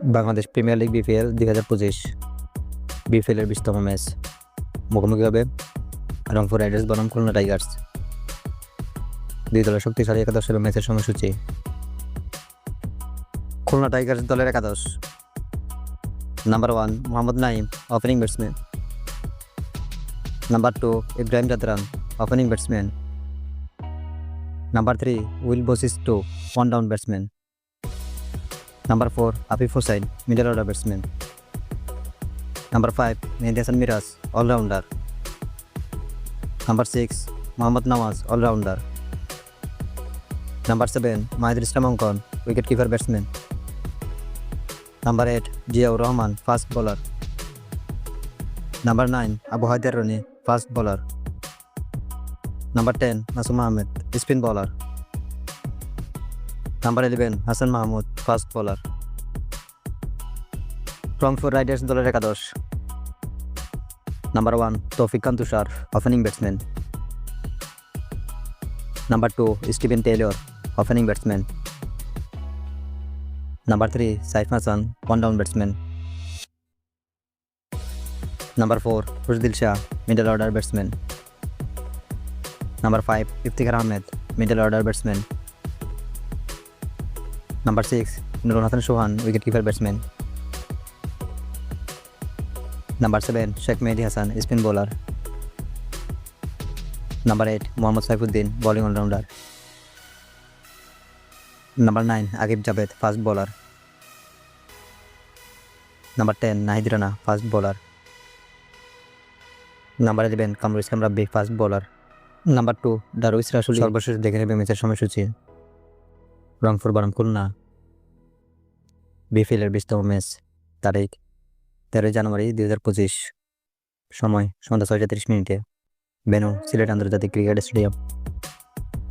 Bangladesh premier league BPL 2025 বিপিএলের 20তম match মুখোমুখি হবে রংপুর রাইডার্স বনাম খুলনা টাইগার্স। দুই দলের শক্তিশালী একাদশ এবং ম্যাচের সময়সূচি। খুলনা টাইগার্স দলের একাদশ: number 1 Mohammad Naim, opening batsman. Number 2 Ibrahim Zadran, opening batsman. Number 3 Will Vashisht, one down batsman. Number 4 Afif Hossain, middle order batsman. Number 5 Mehedi Hasan Miraz, allrounder. Number 6 Mohammad Nawaz, allrounder. Number 7 Mahidul Islam Ankon, wicket keeper batsman. Number 8 Ziaur Rahman, fast bowler. Number 9 Abu Haider Rony, fast bowler. Number 10 Nasum Ahmed, spin bowler. Number 11 Hasan Mahmud, fast bowler. Rangpur riders দলের একাদশ: number 1 Taufiq Khan Tushar, opening batsman. Number 2 Steven Taylor, opening batsman. Number 3 Saif Hasan, one down batsman. Number 4 Khushdil Shah, middle order batsman. Number 5 Iftikhar Ahmed, middle order batsman. Number 6 Nurul Hasan Sohan, wicket keeper batsman. Number 7 Sheikh Mehedi Hasan, spin bowler. Number 8 Mohammad Saifuddin, bowling allrounder. Number 9 Akib Javed, fast bowler. Number 10 Nahid Rana, fast bowler. Number 11 Kamrul Islam Rabbi, fast bowler. Number 2 Darwish Rasul. সর্বশেষ দেখে নেবে ম্যাচের সময়সূচি। রংপুর বনাম খুলনা বিপিএলের 20তম match. তারিখ 13 জানুয়ারি 2025। সময় সন্ধ্যা 6:30 মিনিটে। ভেন্যু সিলেট আন্তর্জাতিক ক্রিকেট স্টেডিয়াম।